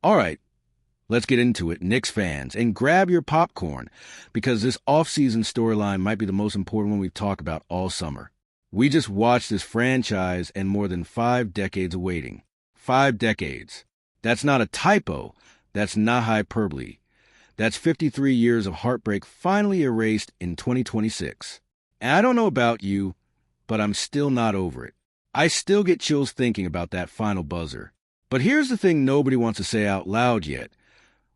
All right, let's get into it, Knicks fans, and grab your popcorn, because this off-season storyline might be the most important one we've talked about all summer. We just watched this franchise and more than 5 decades of waiting. 5 decades. That's not a typo. That's not hyperbole. That's 53 years of heartbreak finally erased in 2026. And I don't know about you, but I'm still not over it. I still get chills thinking about that final buzzer. But here's the thing nobody wants to say out loud yet.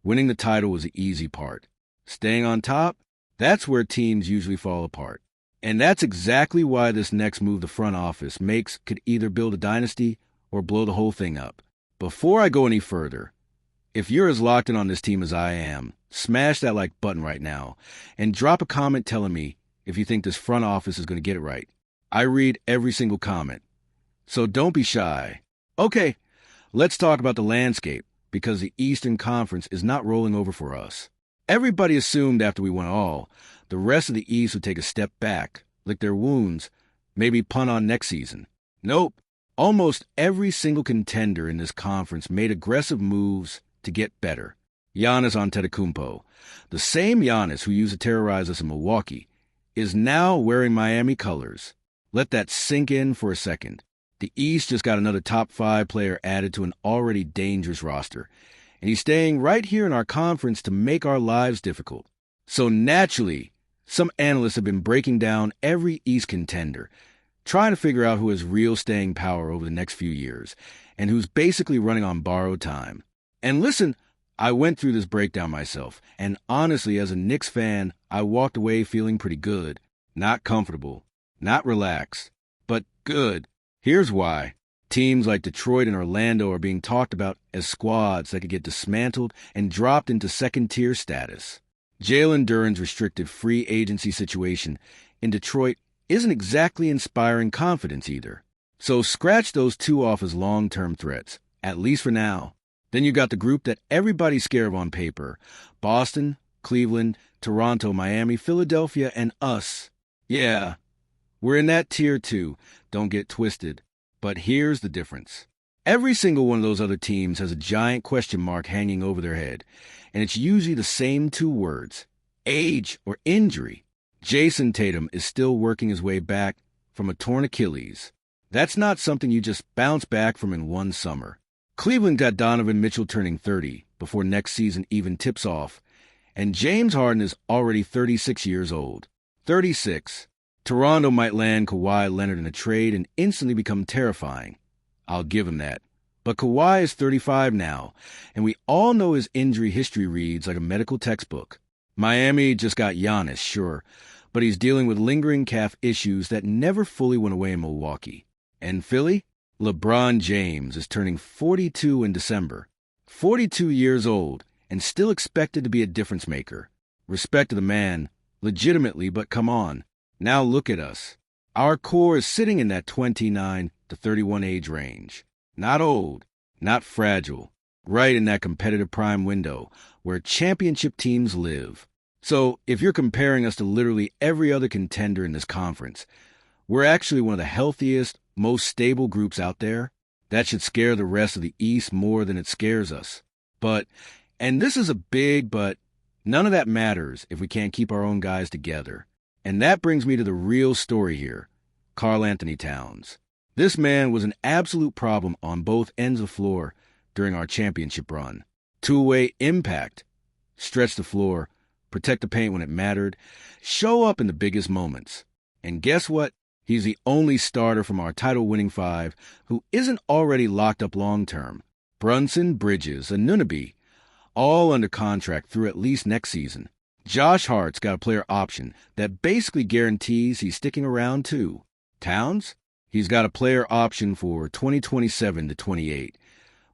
Winning the title was the easy part. Staying on top, that's where teams usually fall apart. And that's exactly why this next move the front office makes could either build a dynasty or blow the whole thing up. Before I go any further, if you're as locked in on this team as I am, smash that like button right now and drop a comment telling me if you think this front office is going to get it right. I read every single comment, so don't be shy. Okay, let's talk about the landscape, because the Eastern Conference is not rolling over for us. Everybody assumed after we won all, the rest of the East would take a step back, lick their wounds, maybe punt on next season. Nope. Almost every single contender in this conference made aggressive moves to get better. Giannis Antetokounmpo, the same Giannis who used to terrorize us in Milwaukee, is now wearing Miami colors. Let that sink in for a second. The East just got another top 5 player added to an already dangerous roster, and he's staying right here in our conference to make our lives difficult. So naturally, some analysts have been breaking down every East contender, trying to figure out who has real staying power over the next few years, and who's basically running on borrowed time. And listen, I went through this breakdown myself, and honestly, as a Knicks fan, I walked away feeling pretty good. Not comfortable, not relaxed, but good. Here's why. Teams like Detroit and Orlando are being talked about as squads that could get dismantled and dropped into second-tier status. Jalen Duren's restricted free agency situation in Detroit isn't exactly inspiring confidence either. So scratch those two off as long-term threats, at least for now. Then you got the group that everybody's scared of on paper. Boston, Cleveland, Toronto, Miami, Philadelphia, and us. Yeah, we're in that tier too, don't get twisted. But here's the difference. Every single one of those other teams has a giant question mark hanging over their head, and it's usually the same 2 words: age or injury. Jason Tatum is still working his way back from a torn Achilles. That's not something you just bounce back from in one summer. Cleveland got Donovan Mitchell turning 30 before next season even tips off, and James Harden is already 36 years old. 36. Toronto might land Kawhi Leonard in a trade and instantly become terrifying. I'll give him that. But Kawhi is 35 now, and we all know his injury history reads like a medical textbook. Miami just got Giannis, sure, but he's dealing with lingering calf issues that never fully went away in Milwaukee. And Philly? LeBron James is turning 42 in December. 42 years old, and still expected to be a difference maker. Respect to the man, legitimately, but come on. Now look at us. Our core is sitting in that 29 to 31 age range. Not old, not fragile. Right in that competitive prime window where championship teams live. So if you're comparing us to literally every other contender in this conference, we're actually one of the healthiest, most stable groups out there. That should scare the rest of the East more than it scares us. But, and this is a big but, none of that matters if we can't keep our own guys together. And that brings me to the real story here, Karl Anthony Towns. This man was an absolute problem on both ends of the floor during our championship run. Two-way impact. Stretch the floor, protect the paint when it mattered, show up in the biggest moments. And guess what? He's the only starter from our title-winning 5 who isn't already locked up long-term. Brunson, Bridges, and Nunaby, all under contract through at least next season. Josh Hart's got a player option that basically guarantees he's sticking around too. Towns? He's got a player option for 2027 to 28,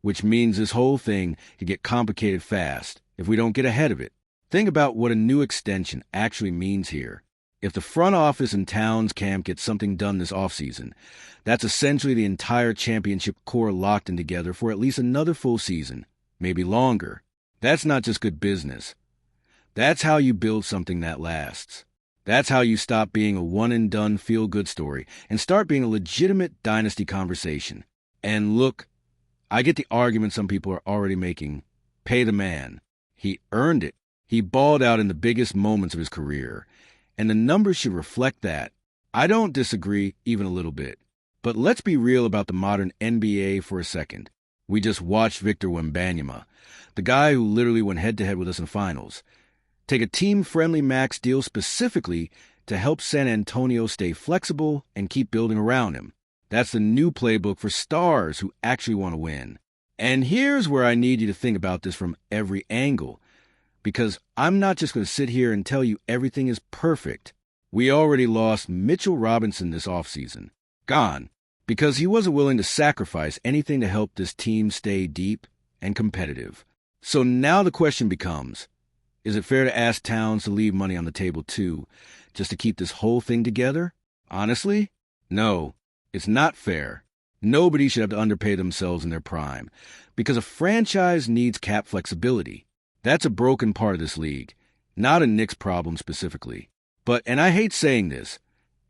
which means this whole thing could get complicated fast if we don't get ahead of it. Think about what a new extension actually means here. If the front office and Towns camp get something done this offseason, that's essentially the entire championship core locked in together for at least another full season, maybe longer. That's not just good business. That's how you build something that lasts. That's how you stop being a one-and-done feel-good story and start being a legitimate dynasty conversation. And look, I get the argument some people are already making Pay the man. He earned it. He balled out in the biggest moments of his career, and the numbers should reflect that. I don't disagree even a little bit. But let's be real about the modern NBA for a second. We just watched Victor Wembanyama, the guy who literally went head-to-head with us in finals, take a team-friendly max deal specifically to help San Antonio stay flexible and keep building around him. That's the new playbook for stars who actually want to win. And here's where I need you to think about this from every angle, because I'm not just going to sit here and tell you everything is perfect. We already lost Mitchell Robinson this offseason. Gone. Because he wasn't willing to sacrifice anything to help this team stay deep and competitive. So now the question becomes, is it fair to ask Towns to leave money on the table too, just to keep this whole thing together? Honestly? No, it's not fair. Nobody should have to underpay themselves in their prime, because a franchise needs cap flexibility. That's a broken part of this league, not a Knicks problem specifically. But, and I hate saying this,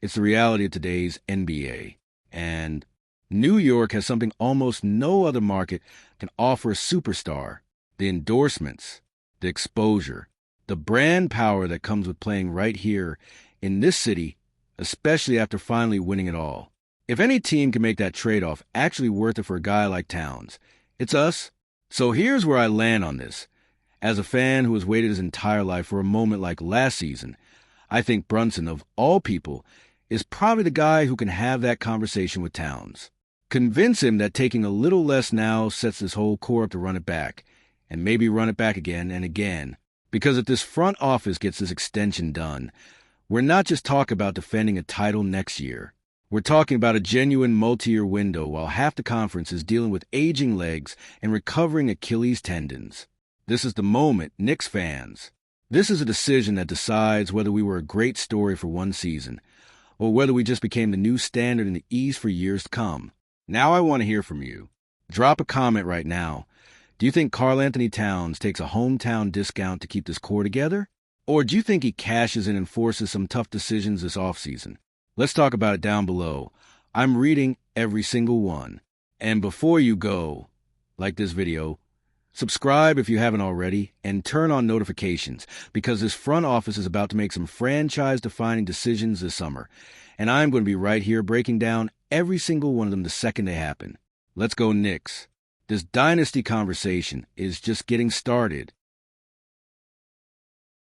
it's the reality of today's NBA. And New York has something almost no other market can offer a superstar: the endorsements, the exposure, the brand power that comes with playing right here in this city, especially after finally winning it all. If any team can make that trade-off actually worth it for a guy like Towns, it's us. So here's where I land on this. As a fan who has waited his entire life for a moment like last season, I think Brunson, of all people, is probably the guy who can have that conversation with Towns. Convince him that taking a little less now sets this whole core up to run it back, and maybe run it back again and again. Because if this front office gets this extension done, we're not just talking about defending a title next year. We're talking about a genuine multi-year window while half the conference is dealing with aging legs and recovering Achilles tendons. This is the moment, Knicks fans. This is a decision that decides whether we were a great story for one season, or whether we just became the new standard in the East for years to come. Now I want to hear from you. Drop a comment right now. Do you think Karl-Anthony Towns takes a hometown discount to keep this core together? Or do you think he cashes in and forces some tough decisions this offseason? Let's talk about it down below. I'm reading every single one. And before you go, like this video, subscribe if you haven't already, and turn on notifications, because this front office is about to make some franchise-defining decisions this summer, and I'm going to be right here breaking down every single one of them the second they happen. Let's go Knicks. This dynasty conversation is just getting started.